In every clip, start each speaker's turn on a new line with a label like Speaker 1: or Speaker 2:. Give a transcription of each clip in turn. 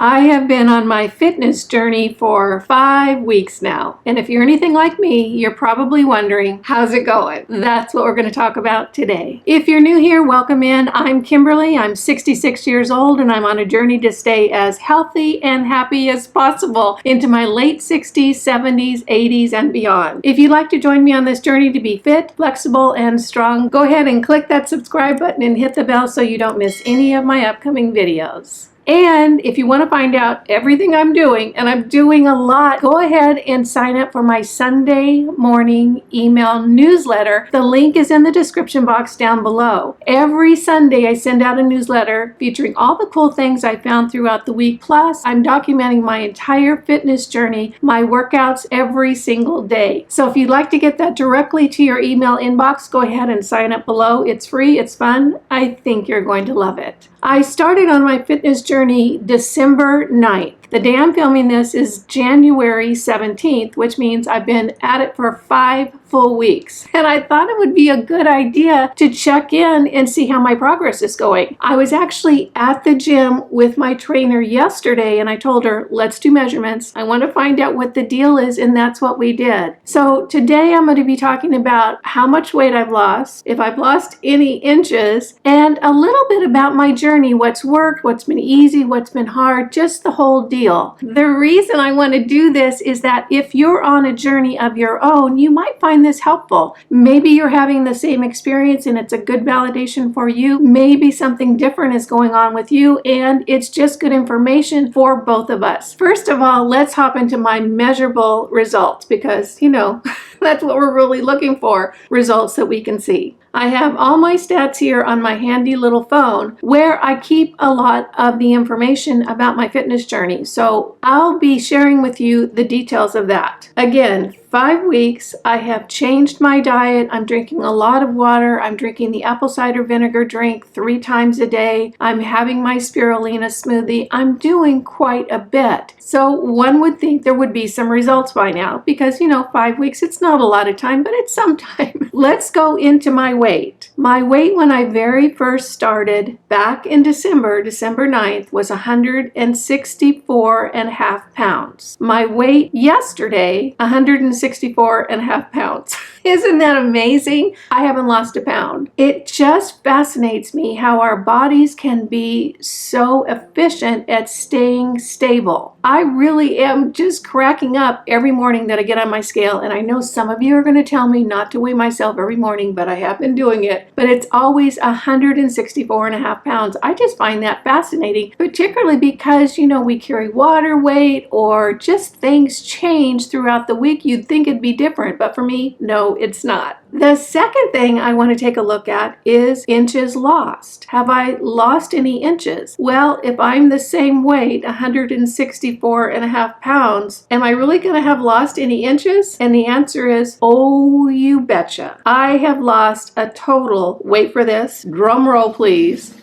Speaker 1: I have been on my fitness journey for 5 weeks now. And if you're anything like me, you're probably wondering, how's it going? That's what we're going to talk about today. If you're new here, welcome in. I'm Kimberly. I'm 66 years old and I'm on a journey to stay as healthy and happy as possible into my late 60s, 70s, 80s, and beyond. If you'd like to join me on this journey to be fit, flexible, and strong, go ahead and click that subscribe button and hit the bell so you don't miss any of my upcoming videos. And if you want to find out everything I'm doing, and I'm doing a lot, go ahead and sign up for my Sunday morning email newsletter. The link is in the description box down below. Every Sunday I send out a newsletter featuring all the cool things I found throughout the week. Plus, I'm documenting my entire fitness journey, my workouts every single day. So if you'd like to get that directly to your email inbox, go ahead and sign up below. It's free, it's fun. I think you're going to love it. I started on my fitness journey December 9th. The day I'm filming this is January 17th, which means I've been at it for 5 full weeks. And I thought it would be a good idea to check in and see how my progress is going. I was actually at the gym with my trainer yesterday and I told her, let's do measurements. I want to find out what the deal is, and that's what we did. So today I'm going to be talking about how much weight I've lost, if I've lost any inches, and a little bit about my journey, what's worked, what's been easy, what's been hard, just the whole deal. The reason I want to do this is that if you're on a journey of your own, you might find this helpful. Maybe you're having the same experience and it's a good validation for you. Maybe something different is going on with you and it's just good information for both of us. First of all, let's hop into my measurable results because, that's what we're really looking for, results that we can see. I have all my stats here on my handy little phone where I keep a lot of the information about my fitness journey. So I'll be sharing with you the details of that. Again, 5 weeks, I have changed my diet. I'm drinking a lot of water. I'm drinking the apple cider vinegar drink 3 times a day. I'm having my spirulina smoothie. I'm doing quite a bit. So one would think there would be some results by now because, 5 weeks, it's not a lot of time, but it's some time. Let's go into my weight. My weight when I very first started back in December 9th, was 164 and a half pounds. My weight yesterday, 164 and a half pounds. Isn't that amazing? I haven't lost a pound. It just fascinates me how our bodies can be so efficient at staying stable. I really am just cracking up every morning that I get on my scale, and I know some of you are going to tell me not to weigh myself every morning, but I have been doing it. But it's always 164 and a half pounds. I just find that fascinating, particularly because, we carry water weight or just things change throughout the week. You'd think it'd be different, but for me, no, it's not. The second thing I want to take a look at is inches lost. Have I lost any inches? Well, if I'm the same weight, 164 and a half pounds, am I really going to have lost any inches? And the answer is, oh, you betcha. I have lost a total, wait for this, drum roll please,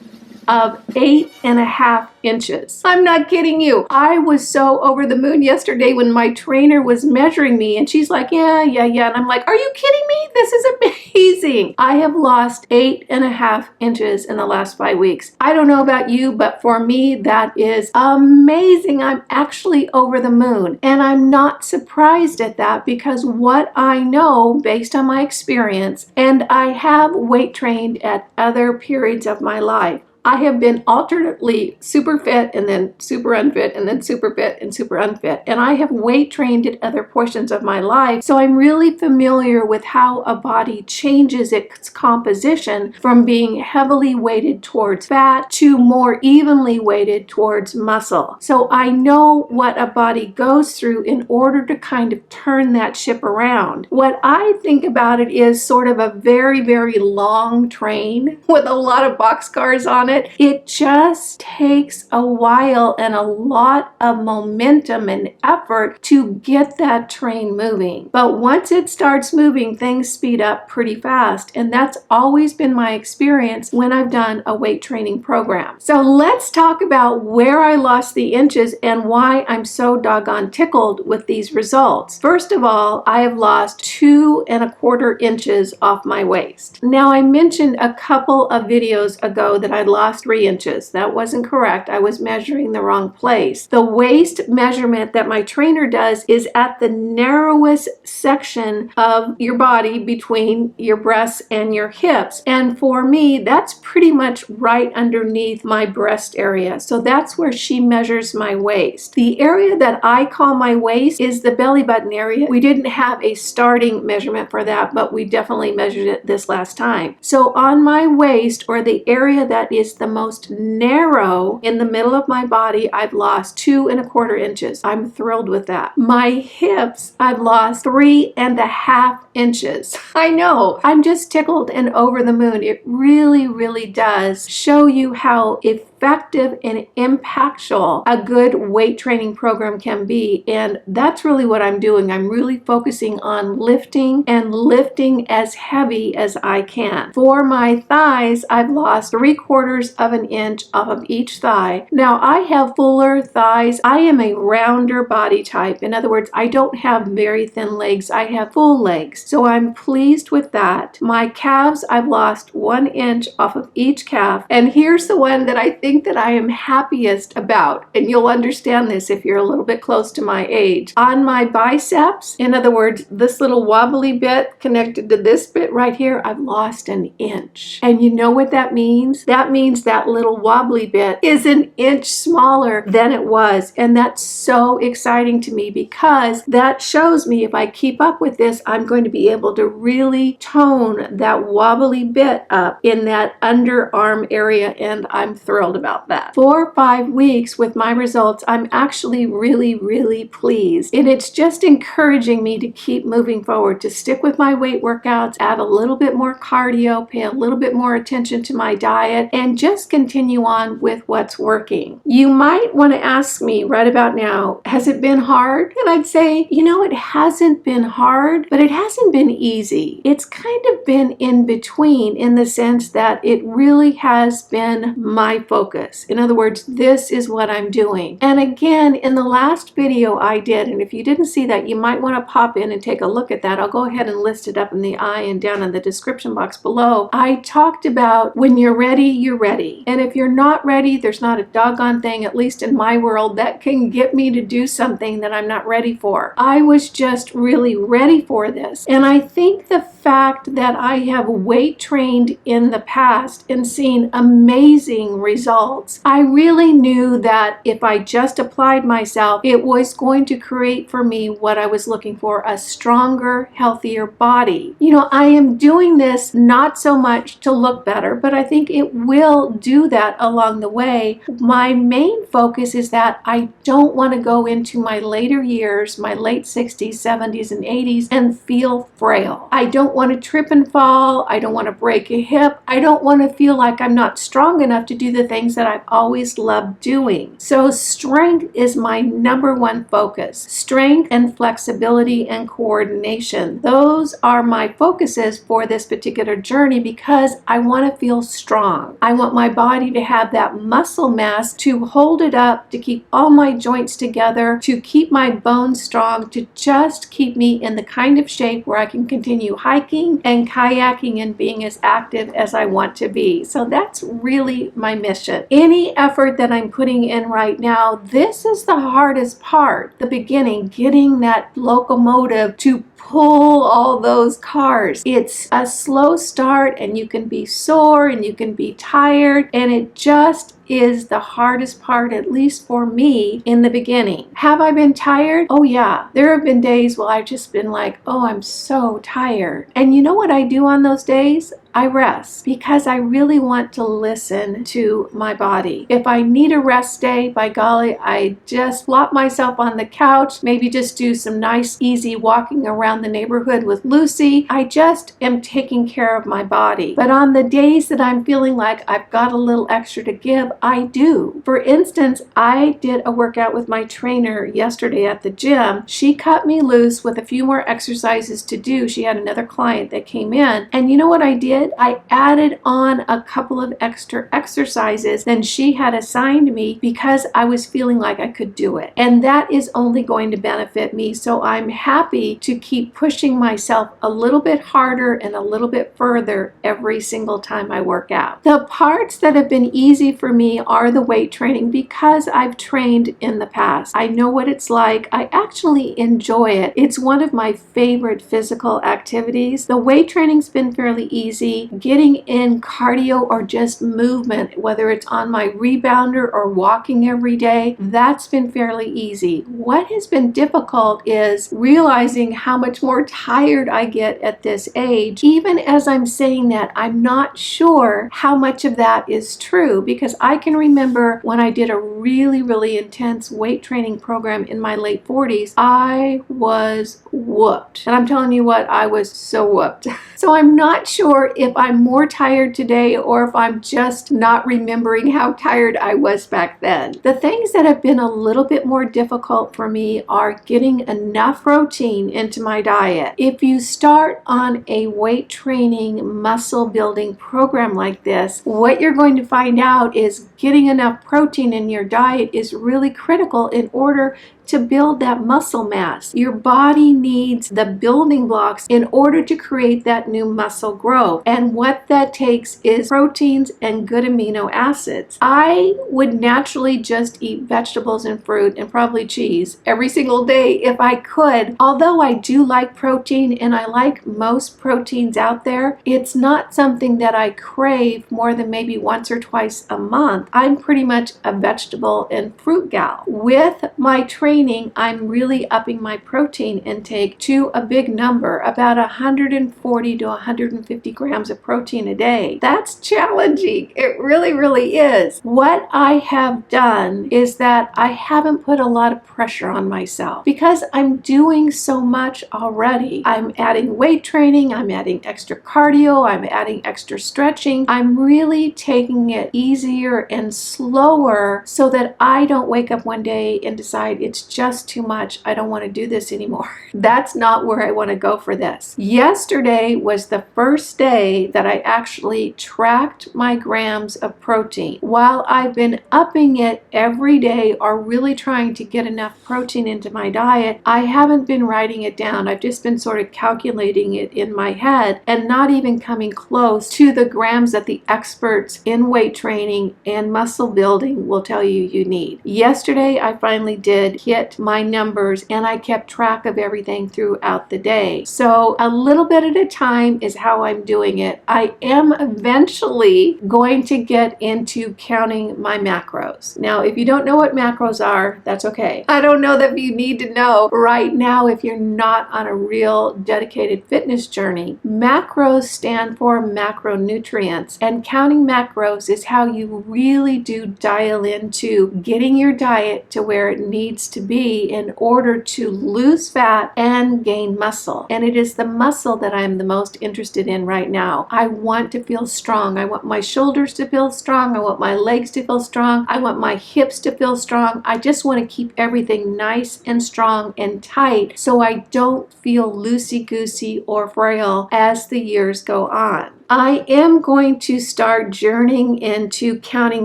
Speaker 1: of 8.5 inches. I'm not kidding you. I was so over the moon yesterday when my trainer was measuring me and she's like, yeah. And I'm like, are you kidding me? This is amazing. I have lost 8.5 inches in the last 5 weeks. I don't know about you, but for me, that is amazing. I'm actually over the moon. And I'm not surprised at that because what I know based on my experience, and I have weight trained at other periods of my life, I have been alternately super fit and then super unfit and then super fit and super unfit. And I have weight trained at other portions of my life. So I'm really familiar with how a body changes its composition from being heavily weighted towards fat to more evenly weighted towards muscle. So I know what a body goes through in order to kind of turn that ship around. What I think about it is sort of a very, very long train with a lot of boxcars on it. It just takes a while and a lot of momentum and effort to get that train moving. But once it starts moving, things speed up pretty fast. And that's always been my experience when I've done a weight training program. So let's talk about where I lost the inches and why I'm so doggone tickled with these results. First of all, I have lost 2.25 inches off my waist. Now, I mentioned a couple of videos ago that I'd lost 3 inches. That wasn't correct. I was measuring the wrong place. The waist measurement that my trainer does is at the narrowest section of your body between your breasts and your hips. And for me, that's pretty much right underneath my breast area. So that's where she measures my waist. The area that I call my waist is the belly button area. We didn't have a starting measurement for that, but we definitely measured it this last time. So on my waist, or the area that is the most narrow in the middle of my body, I've lost 2¼ inches. I'm thrilled with that. My hips, I've lost 3½ inches. I know, I'm just tickled and over the moon. It really, really does show you how effective and impactful a good weight training program can be. And that's really what I'm doing. I'm really focusing on lifting and lifting as heavy as I can. For my thighs, I've lost 3/4 inch off of each thigh. Now I have fuller thighs. I am a rounder body type. In other words, I don't have very thin legs. I have full legs. So I'm pleased with that. My calves, I've lost 1 inch off of each calf. And here's the one that I think that I am happiest about. And you'll understand this if you're a little bit close to my age. On my biceps, in other words, this little wobbly bit connected to this bit right here, I've lost 1 inch. And you know what that means? That means that little wobbly bit is 1 inch smaller than it was. And that's so exciting to me because that shows me if I keep up with this, I'm going to be able to really tone that wobbly bit up in that underarm area, and I'm thrilled about that. 4 or 5 weeks with my results, I'm actually really, really pleased. And it's just encouraging me to keep moving forward, to stick with my weight workouts, add a little bit more cardio, pay a little bit more attention to my diet, and just continue on with what's working. You might want to ask me right about now, has it been hard? And I'd say, you know, it hasn't been hard, but it hasn't been easy. It's kind of been in between in the sense that it really has been my focus. In other words, this is what I'm doing. And again, in the last video I did, and if you didn't see that, you might want to pop in and take a look at that. I'll go ahead and list it up in the eye and down in the description box below. I talked about when you're ready, you're ready. And if you're not ready, there's not a doggone thing, at least in my world, that can get me to do something that I'm not ready for. I was just really ready for this. And I think the fact that I have weight trained in the past and seen amazing results, I really knew that if I just applied myself, it was going to create for me what I was looking for, a stronger, healthier body. You know, I am doing this not so much to look better, but I think it will do that along the way. My main focus is that I don't want to go into my later years, my late 60s, 70s, and 80s, and feel frail. I don't want to trip and fall. I don't want to break a hip. I don't want to feel like I'm not strong enough to do the things that I've always loved doing. So strength is my #1 focus. Strength and flexibility and coordination. Those are my focuses for this particular journey because I want to feel strong. I want my body to have that muscle mass to hold it up, to keep all my joints together, to keep my bones strong, to just keep me in the kind of shape where I can continue hiking and kayaking and being as active as I want to be. So that's really my mission. Any effort that I'm putting in right now, this is the hardest part, the beginning, getting that locomotive to pull all those cars. It's a slow start and you can be sore and you can be tired, and it just is the hardest part, at least for me, in the beginning. Have I been tired? Oh yeah. There have been days where I've just been like, oh, I'm so tired. And you know what I do on those days? I rest because I really want to listen to my body. If I need a rest day, by golly, I just flop myself on the couch, maybe just do some nice, easy walking around the neighborhood with Lucy. I just am taking care of my body. But on the days that I'm feeling like I've got a little extra to give, I do. For instance, I did a workout with my trainer yesterday at the gym. She cut me loose with a few more exercises to do. She had another client that came in, and you know what I did? I added on a couple of extra exercises than she had assigned me because I was feeling like I could do it. And that is only going to benefit me. So I'm happy to keep pushing myself a little bit harder and a little bit further every single time I work out. The parts that have been easy for me are the weight training because I've trained in the past. I know what it's like. I actually enjoy it. It's one of my favorite physical activities. The weight training's been fairly easy. Getting in cardio or just movement, whether it's on my rebounder or walking every day, that's been fairly easy. What has been difficult is realizing how much more tired I get at this age. Even as I'm saying that, I'm not sure how much of that is true, because I can remember when I did a really intense weight training program in my late 40s, I was whooped. And I'm telling you what, I was so whooped. So I'm not sure if I'm more tired today or if I'm just not remembering how tired I was back then. The things that have been a little bit more difficult for me are getting enough protein into my diet. If you start on a weight training, muscle building program like this, what you're going to find out is getting enough protein in your diet is really critical in order to build that muscle mass. Your body needs the building blocks in order to create that new muscle growth. And what that takes is proteins and good amino acids. I would naturally just eat vegetables and fruit and probably cheese every single day if I could. Although I do like protein and I like most proteins out there, it's not something that I crave more than maybe once or twice a month. I'm pretty much a vegetable and fruit gal. With my training, I'm really upping my protein intake to a big number, about 140 to 150 grams of protein a day. That's challenging. It really is. What I have done is that I haven't put a lot of pressure on myself because I'm doing so much already. I'm adding weight training, I'm adding extra cardio, I'm adding extra stretching. I'm really taking it easier and slower so that I don't wake up one day and decide it's just too much. I don't want to do this anymore. That's not where I want to go for this. Yesterday was the first day that I actually tracked my grams of protein. While I've been upping it every day or really trying to get enough protein into my diet, I haven't been writing it down. I've just been sort of calculating it in my head and not even coming close to the grams that the experts in weight training and muscle building will tell you need. Yesterday, I finally did hit my numbers and I kept track of everything throughout the day. So a little bit at a time is how I'm doing it. I am eventually going to get into counting my macros. Now, if you don't know what macros are, that's okay. I don't know that you need to know right now if you're not on a real dedicated fitness journey. Macros stand for macronutrients, and counting macros is how you really do dial into getting your diet to where it needs to be in order to lose fat and gain muscle. And it is the muscle that I'm the most interested in right now. I want to feel strong. I want my shoulders to feel strong. I want my legs to feel strong. I want my hips to feel strong. I just want to keep everything nice and strong and tight so I don't feel loosey-goosey or frail as the years go on. I am going to start journeying into counting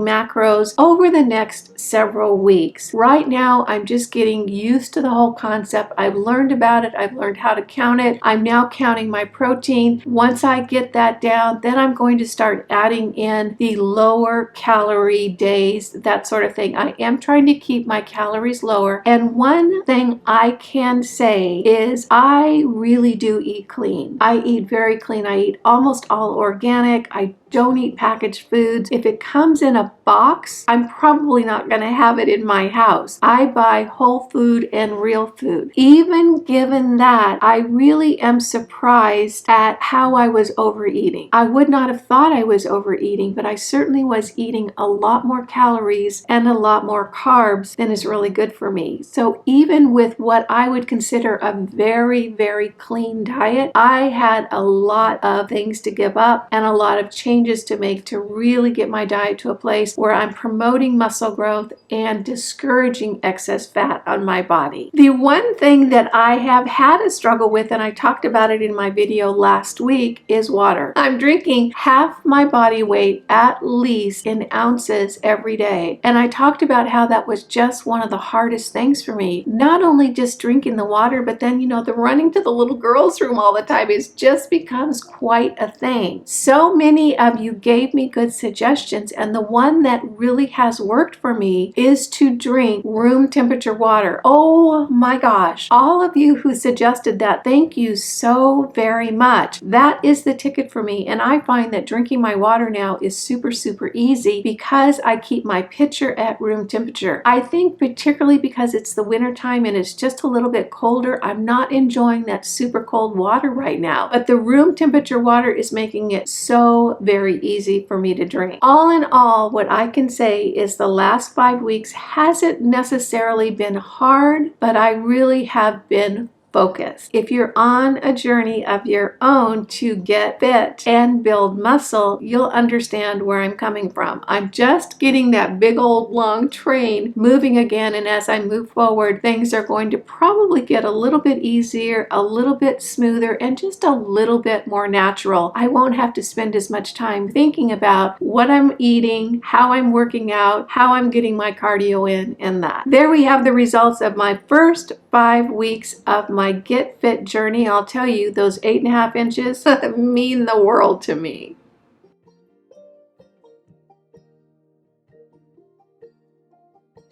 Speaker 1: macros over the next several weeks. Right now, I'm just getting used to the whole concept. I've learned about it. I've learned how to count it. I'm now counting my protein. Once I get that down, then I'm going to start adding in the lower calorie days, that sort of thing. I am trying to keep my calories lower. And one thing I can say is I really do eat clean. I eat very clean. I eat almost all organic. I don't eat packaged foods. If it comes in a box, I'm probably not going to have it in my house. I buy whole food and real food. Even given that, I really am surprised at how I was overeating. I would not have thought I was overeating, but I certainly was eating a lot more calories and a lot more carbs than is really good for me. So even with what I would consider a very clean diet, I had a lot of things to give up and a lot of changes changes to make to really get my diet to a place where I'm promoting muscle growth and discouraging excess fat on my body. The one thing that I have had a struggle with, and I talked about it in my video last week, is water. I'm drinking half my body weight at least in ounces every day. And I talked about how that was just one of the hardest things for me. Not only just drinking the water, but then, the running to the little girls' room all the time just becomes quite a thing. So many of you gave me good suggestions, and the one that really has worked for me is to drink room temperature water. Oh my gosh. All of you who suggested that, thank you so very much. That is the ticket for me, and I find that drinking my water now is super, super easy because I keep my pitcher at room temperature. I think particularly because it's the winter time and it's just a little bit colder, I'm not enjoying that super cold water right now, but the room temperature water is making it so very easy for me to drink. All in all, what I can say is the last 5 weeks hasn't necessarily been hard, but I really have been focused. If you're on a journey of your own to get fit and build muscle, you'll understand where I'm coming from. I'm just getting that big old long train moving again, and as I move forward, things are going to probably get a little bit easier, a little bit smoother, and just a little bit more natural. I won't have to spend as much time thinking about what I'm eating, how I'm working out, how I'm getting my cardio in, and that. There we have the results of my first 5 weeks of my Get Fit journey. I'll tell you, those 8.5 inches mean the world to me.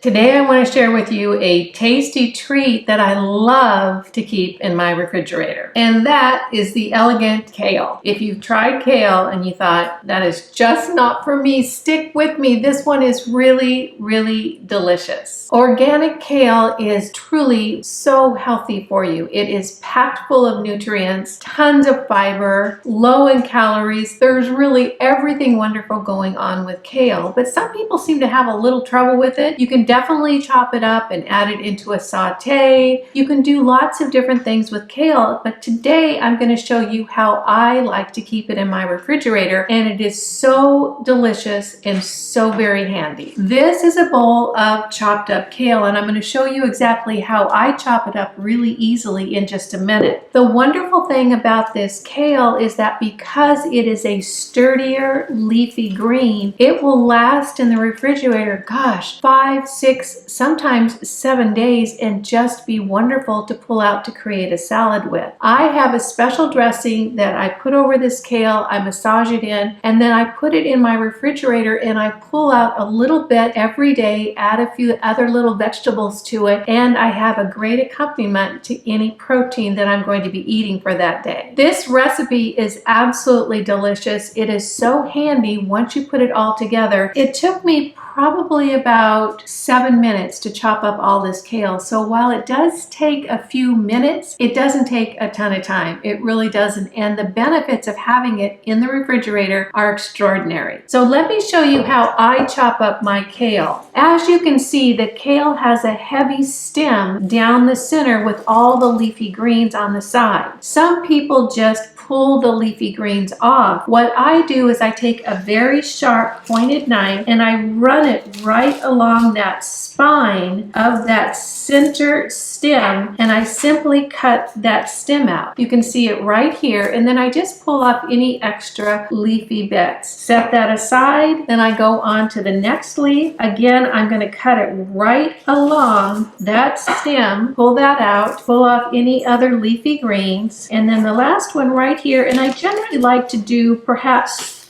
Speaker 1: Today I want to share with you a tasty treat that I love to keep in my refrigerator, and that is the elegant kale. If you've tried kale and you thought that is just not for me, stick with me. This one is really, really delicious. Organic kale is truly so healthy for you. It is packed full of nutrients, tons of fiber, low in calories. There's really everything wonderful going on with kale, but some people seem to have a little trouble with it. You can definitely chop it up and add it into a saute. You can do lots of different things with kale, but today I'm going to show you how I like to keep it in my refrigerator, and it is so delicious and so very handy. This is a bowl of chopped up kale, and I'm going to show you exactly how I chop it up really easily in just a minute. The wonderful thing about this kale is that because it is a sturdier leafy green, it will last in the refrigerator, gosh, 5, 6, sometimes 7 days, and just be wonderful to pull out to create a salad with. I have a special dressing that I put over this kale, I massage it in, and then I put it in my refrigerator and I pull out a little bit every day, add a few other little vegetables to it, and I have a great accompaniment to any protein that I'm going to be eating for that day. This recipe is absolutely delicious. It is so handy once you put it all together. It took me probably about 7 minutes to chop up all this kale. So while it does take a few minutes, it doesn't take a ton of time. It really doesn't. And the benefits of having it in the refrigerator are extraordinary. So let me show you how I chop up my kale. As you can see, the kale has a heavy stem down the center with all the leafy greens on the side. Some people just pull the leafy greens off. What I do is I take a very sharp pointed knife and I run it right along that spine of that center stem, and I simply cut that stem out. You can see it right here, and then I just pull off any extra leafy bits. Set that aside, then I go on to the next leaf. Again, I'm going to cut it right along that stem, pull that out, pull off any other leafy greens, and then the last one right here, and I generally like to do perhaps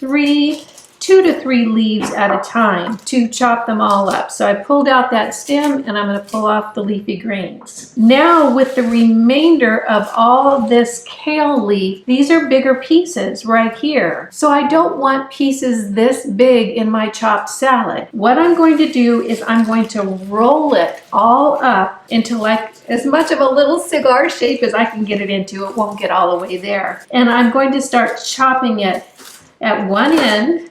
Speaker 1: 2 to 3 leaves at a time to chop them all up. So I pulled out that stem and I'm going to pull off the leafy greens. Now with the remainder of all this kale leaf, these are bigger pieces right here. So I don't want pieces this big in my chopped salad. What I'm going to do is I'm going to roll it all up into like as much of a little cigar shape as I can get it into. It won't get all the way there. And I'm going to start chopping it at one end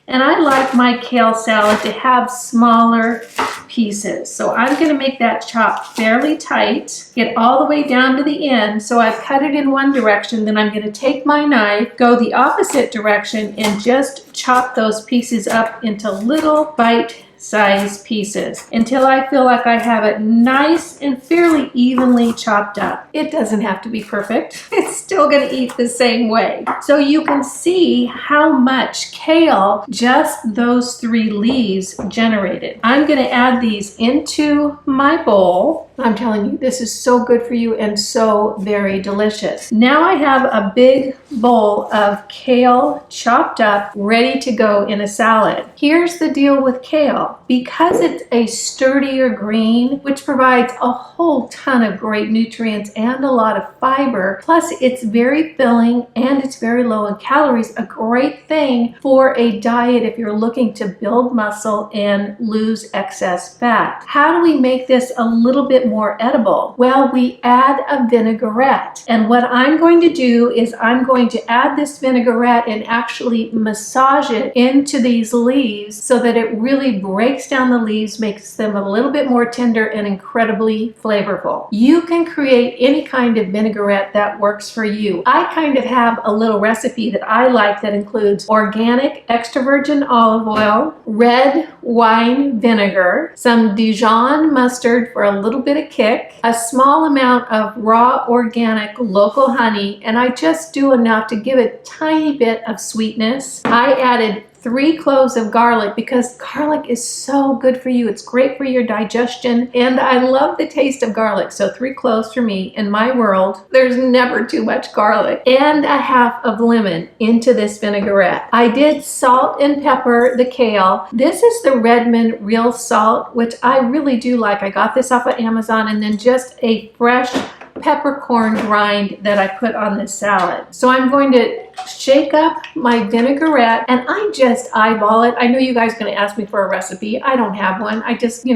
Speaker 1: And I like my kale salad to have smaller pieces. So I'm going to make that chop fairly tight, get all the way down to the end. So I've cut it in one direction, then I'm going to take my knife, go the opposite direction, and just chop those pieces up into little bite-sized pieces until I feel like I have it nice and fairly evenly chopped up. It doesn't have to be perfect. It's still going to eat the same way. So you can see how much kale just those 3 leaves generated. I'm going to add these into my bowl. I'm telling you, this is so good for you and so very delicious. Now I have a big bowl of kale chopped up, ready to go in a salad. Here's the deal with kale. Because it's a sturdier green, which provides a whole ton of great nutrients and a lot of fiber, plus it's very filling and it's very low in calories, a great thing for a diet if you're looking to build muscle and lose excess fat. How do we make this a little bit more edible? Well, we add a vinaigrette. And what I'm going to do is I'm going to add this vinaigrette and actually massage it into these leaves so that it really breaks down the leaves, makes them a little bit more tender and incredibly flavorful. You can create any kind of vinaigrette that works for you. I kind of have a little recipe that I like that includes organic extra virgin olive oil, red wine vinegar, some Dijon mustard for a little bit of kick, a small amount of raw organic local honey, and I just do enough to give it a tiny bit of sweetness. I added 3 cloves of garlic because garlic is so good for you. It's great for your digestion, and I love the taste of garlic. So 3 cloves for me. In my world, there's never too much garlic. And a half of lemon into this vinaigrette. I did salt and pepper the kale. This is the Redmond real salt, which I really do like. I got this off of Amazon, and then just a fresh peppercorn grind that I put on this salad. So I'm going to shake up my vinaigrette and I just eyeball it. I know you guys are going to ask me for a recipe. I don't have one. I just,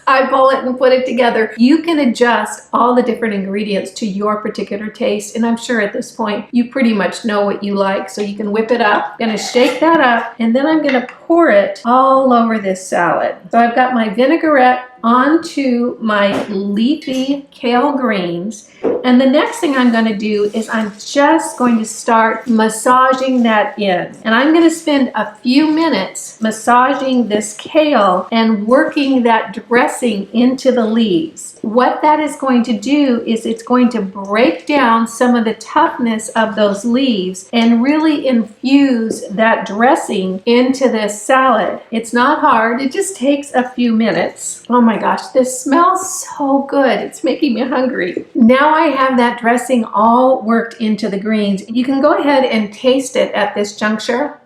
Speaker 1: eyeball it and put it together. You can adjust all the different ingredients to your particular taste, and I'm sure at this point you pretty much know what you like, so you can whip it up. I'm going to shake that up, and then I'm going to pour it all over this salad. So I've got my vinaigrette onto my leafy kale greens, and the next thing I'm going to do is I'm just going to start massaging that in, and I'm going to spend a few minutes massaging this kale and working that dressing into the leaves. What that is going to do is it's going to break down some of the toughness of those leaves and really infuse that dressing into this salad. It's not hard. It just takes a few minutes. Oh my gosh, this smells so good. It's making me hungry. Now I have that dressing all worked into the greens. You can go ahead and taste it at this juncture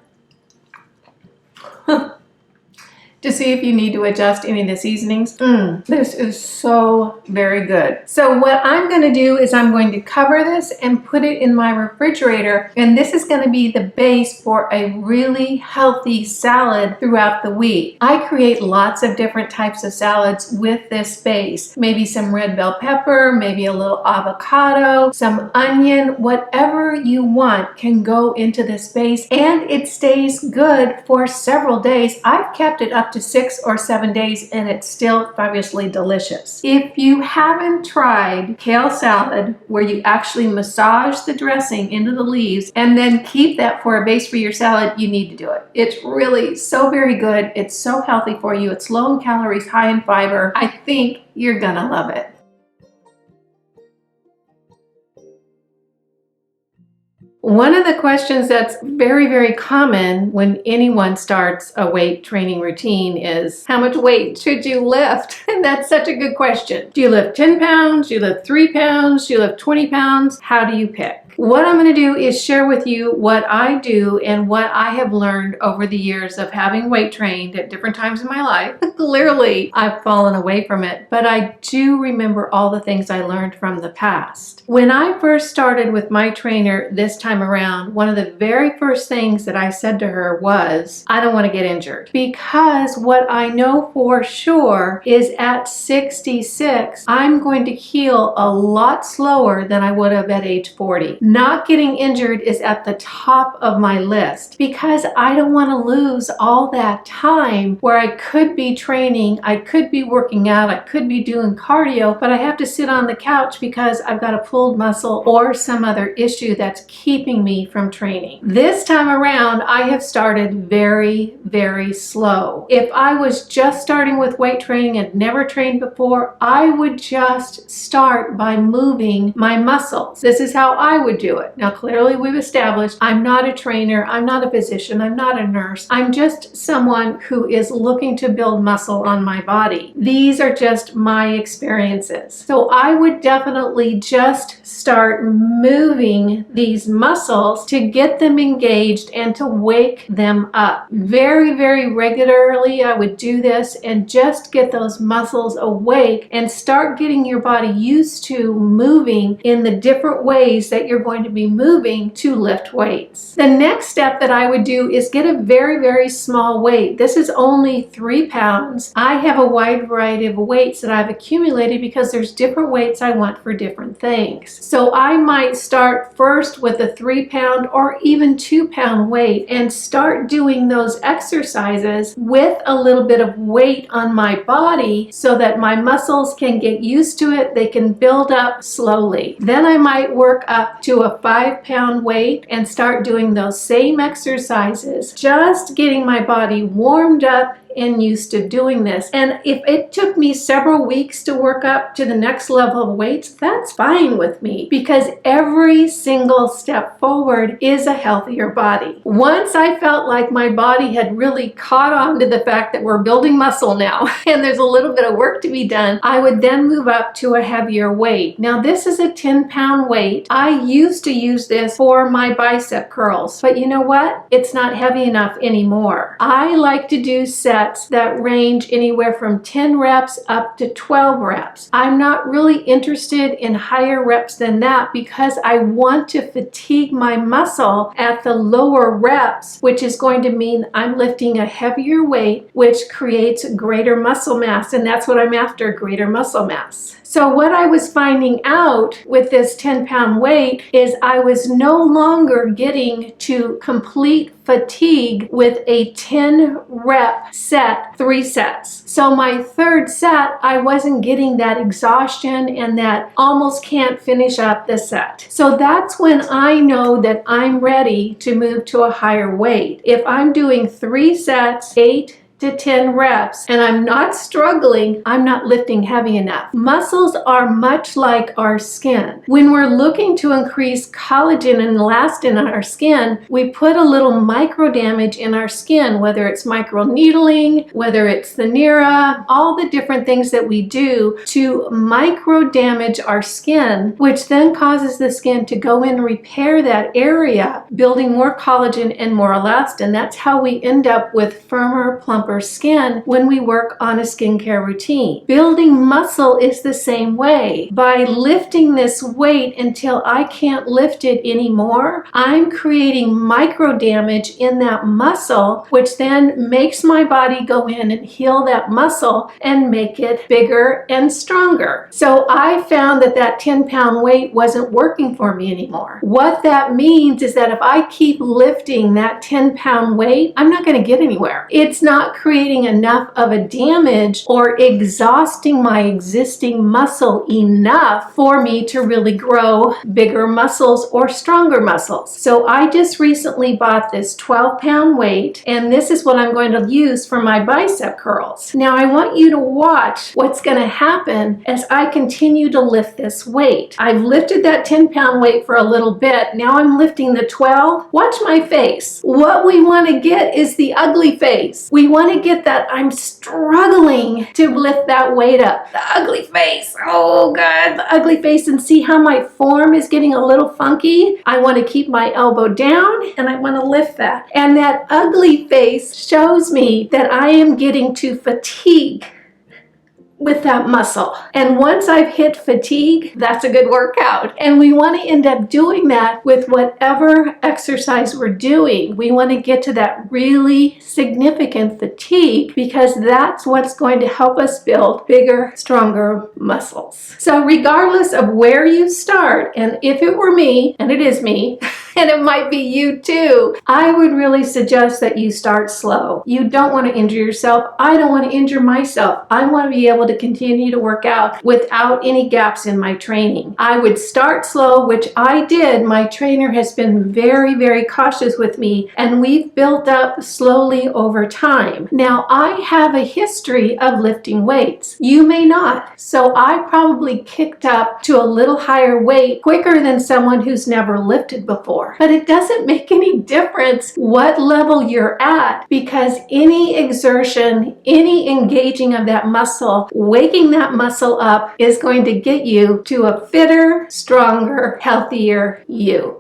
Speaker 1: to see if you need to adjust any of the seasonings. This is so very good. So what I'm going to do is I'm going to cover this and put it in my refrigerator, and this is going to be the base for a really healthy salad throughout the week. I create lots of different types of salads with this base. Maybe some red bell pepper, maybe a little avocado, some onion, whatever you want can go into this base, and it stays good for several days. I've kept it up to 6 or 7 days and it's still fabulously delicious. If you haven't tried kale salad where you actually massage the dressing into the leaves and then keep that for a base for your salad, you need to do it. It's really so very good. It's so healthy for you. It's low in calories, high in fiber. I think you're gonna love it. One of the questions that's very, very common when anyone starts a weight training routine is, how much weight should you lift? And that's such a good question. Do you lift 10 pounds? Do you lift 3 pounds? Do you lift 20 pounds? How do you pick? What I'm going to do is share with you what I do and what I have learned over the years of having weight trained at different times in my life. Clearly, I've fallen away from it, but I do remember all the things I learned from the past. When I first started with my trainer this time time around, one of the very first things that I said to her was, I don't want to get injured, because what I know for sure is at 66, I'm going to heal a lot slower than I would have at age 40. Not getting injured is at the top of my list because I don't want to lose all that time where I could be training, I could be working out, I could be doing cardio, but I have to sit on the couch because I've got a pulled muscle or some other issue that's keeping me from training. This time around, I have started very, very slow. If I was just starting with weight training and never trained before, I would just start by moving my muscles. This is how I would do it. Now, clearly we've established I'm not a trainer, I'm not a physician, I'm not a nurse. I'm just someone who is looking to build muscle on my body. These are just my experiences. So I would definitely just start moving these muscles to get them engaged and to wake them up. Very, very regularly I would do this and just get those muscles awake and start getting your body used to moving in the different ways that you're going to be moving to lift weights. The next step that I would do is get a very, very small weight. This is only 3 pounds. I have a wide variety of weights that I've accumulated because there's different weights I want for different things. So I might start first with a 3 pound or even 2 pound weight and start doing those exercises with a little bit of weight on my body so that my muscles can get used to it. They can build up slowly. Then I might work up to a 5 pound weight and start doing those same exercises, just getting my body warmed up and used to doing this. And if it took me several weeks to work up to the next level of weights, that's fine with me because every single step forward is a healthier body. Once I felt like my body had really caught on to the fact that we're building muscle now and there's a little bit of work to be done, I would then move up to a heavier weight. Now this is a 10-pound weight. I used to use this for my bicep curls, but you know what? It's not heavy enough anymore. I like to do sets that range anywhere from 10 reps up to 12 reps. I'm not really interested in higher reps than that because I want to fatigue my muscle at the lower reps, which is going to mean I'm lifting a heavier weight, which creates greater muscle mass, and that's what I'm after, greater muscle mass. So what I was finding out with this 10-pound weight is I was no longer getting to complete fatigue with a 10 rep set, 3 sets. So my third set, I wasn't getting that exhaustion and that almost can't finish up the set. So that's when I know that I'm ready to move to a higher weight. If I'm doing 3 sets, 8 to 10 reps, and I'm not struggling, I'm not lifting heavy enough. Muscles are much like our skin. When we're looking to increase collagen and elastin in our skin, we put a little micro damage in our skin, whether it's micro needling, whether it's the NIRA, all the different things that we do to micro damage our skin, which then causes the skin to go in and repair that area, building more collagen and more elastin. That's how we end up with firmer, plumper skin when we work on a skincare routine. Building muscle is the same way. By lifting this weight until I can't lift it anymore, I'm creating micro damage in that muscle, which then makes my body go in and heal that muscle and make it bigger and stronger. So I found that that 10-pound weight wasn't working for me anymore. What that means is that if I keep lifting that 10-pound weight, I'm not going to get anywhere. It's not creating enough of a damage or exhausting my existing muscle enough for me to really grow bigger muscles or stronger muscles. So I just recently bought this 12-pound weight, and this is what I'm going to use for my bicep curls. Now I want you to watch what's going to happen as I continue to lift this weight. I've lifted that 10-pound weight for a little bit. Now I'm lifting the 12. Watch my face. What we want to get is the ugly face. We want to get that I'm struggling to lift that weight up. The ugly face. Oh God, the ugly face, and see how my form is getting a little funky. I want to keep my elbow down and I want to lift that. And that ugly face shows me that I am getting to fatigue. with that muscle. And once I've hit fatigue, that's a good workout. And we want to end up doing that with whatever exercise we're doing. We want to get to that really significant fatigue because that's what's going to help us build bigger, stronger muscles. So regardless of where you start, and if it were me, and it is me, and it might be you too, I would really suggest that you start slow. You don't want to injure yourself. I don't want to injure myself. I want to be able to continue to work out without any gaps in my training. I would start slow, which I did. My trainer has been very, very cautious with me, and we've built up slowly over time. Now, I have a history of lifting weights. You may not. So I probably kicked up to a little higher weight quicker than someone who's never lifted before. But it doesn't make any difference what level you're at, because any exertion, any engaging of that muscle, waking that muscle up is going to get you to a fitter, stronger, healthier you.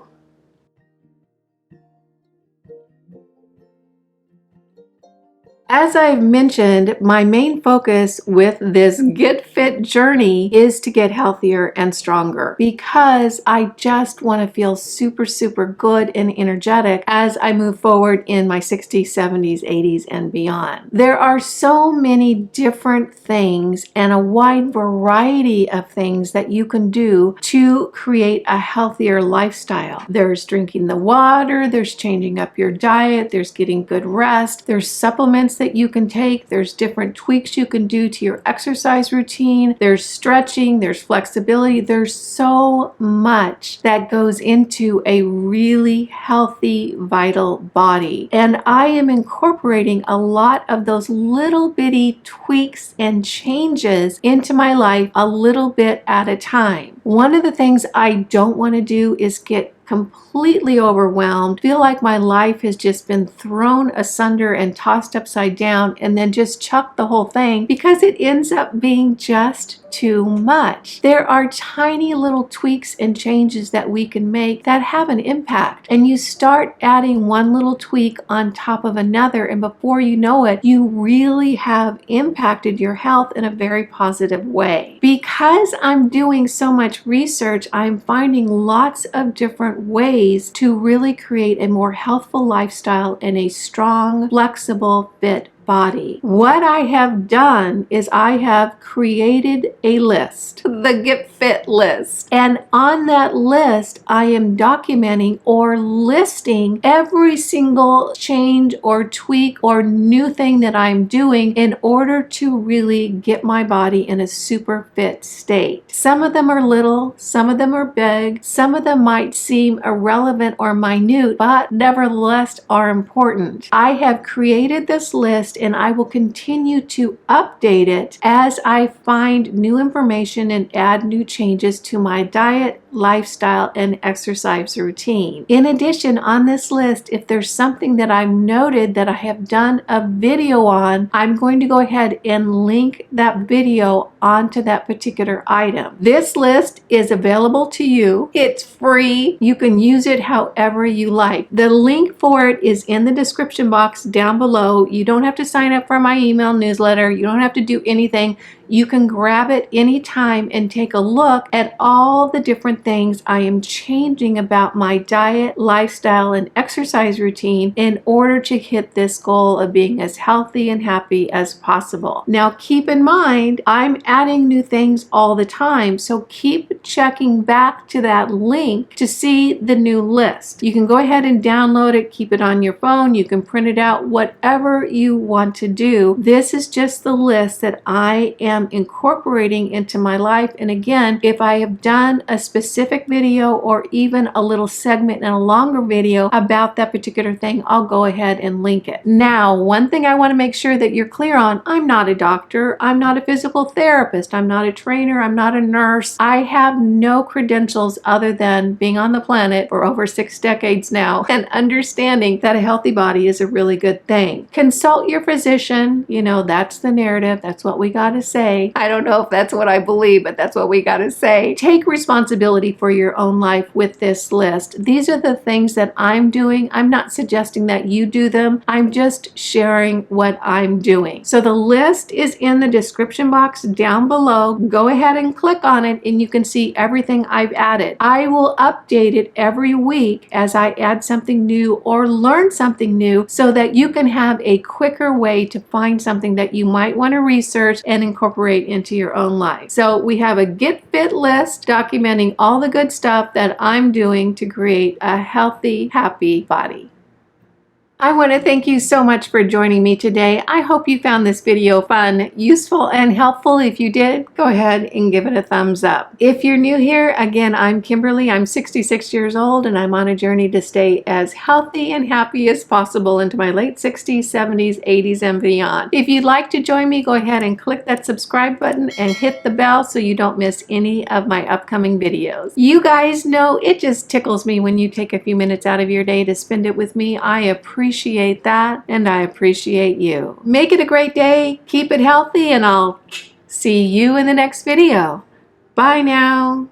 Speaker 1: As I've mentioned, my main focus with this Get Fit journey is to get healthier and stronger, because I just want to feel super, super good and energetic as I move forward in my 60s, 70s, 80s, and beyond. There are so many different things and a wide variety of things that you can do to create a healthier lifestyle. There's drinking the water, there's changing up your diet, there's getting good rest, there's supplements that you can take, there's different tweaks you can do to your exercise routine, there's stretching, there's flexibility, there's so much that goes into a really healthy, vital body. And I am incorporating a lot of those little bitty tweaks and changes into my life a little bit at a time. One of the things I don't want to do is get completely overwhelmed, feel like my life has just been thrown asunder and tossed upside down, and then just chuck the whole thing, because it ends up being just too much. There are tiny little tweaks and changes that we can make that have an impact, and you start adding one little tweak on top of another, and before you know it, you really have impacted your health in a very positive way. Because I'm doing so much research, I'm finding lots of different ways to really create a more healthful lifestyle and a strong, flexible, fit body. What I have done is I have created a list, the Get Fit list. And on that list, I am documenting or listing every single change or tweak or new thing that I'm doing in order to really get my body in a super fit state. Some of them are little, some of them are big, some of them might seem irrelevant or minute, but nevertheless are important. I have created this list, and I will continue to update it as I find new information and add new changes to my diet, lifestyle, and exercise routine. In addition, on this list, if there's something that I've noted that I have done a video on, I'm going to go ahead and link that video onto that particular item. This list is available to you. It's free. You can use it however you like. The link for it is in the description box down below. You don't have to sign up for my email newsletter. You don't have to do anything. You can grab it anytime and take a look at all the different things I am changing about my diet, lifestyle, and exercise routine in order to hit this goal of being as healthy and happy as possible. Now, keep in mind, I'm adding new things all the time, so keep checking back to that link to see the new list. You can go ahead and download it, keep it on your phone, you can print it out, whatever you want to do. This is just the list that I am incorporating into my life. And again, if I have done a specific video or even a little segment and a longer video about that particular thing, I'll go ahead and link it. Now, one thing I want to make sure that you're clear on, I'm not a doctor, I'm not a physical therapist, I'm not a trainer, I'm not a nurse. I have no credentials other than being on the planet for over 6 decades now and understanding that a healthy body is a really good thing. Consult your physician, you know, that's the narrative, that's what we got to say. say. I don't know if that's what I believe, but that's what we gotta say. Take responsibility for your own life with this list. These are the things that I'm doing. I'm not suggesting that you do them. I'm just sharing what I'm doing. So the list is in the description box down below. Go ahead and click on it and you can see everything I've added. I will update it every week as I add something new or learn something new so that you can have a quicker way to find something that you might want to research and incorporate into your own life. So we have a Get Fit list documenting all the good stuff that I'm doing to create a healthy, happy body. I want to thank you so much for joining me today. I hope you found this video fun, useful, and helpful. If you did, go ahead and give it a thumbs up. If you're new here, again, I'm Kimberly. I'm 66 years old, and I'm on a journey to stay as healthy and happy as possible into my late 60s, 70s, 80s, and beyond. If you'd like to join me, go ahead and click that subscribe button and hit the bell so you don't miss any of my upcoming videos. You guys know it just tickles me when you take a few minutes out of your day to spend it with me. I appreciate that, and I appreciate you. Make it a great day, keep it healthy, and I'll see you in the next video. Bye now.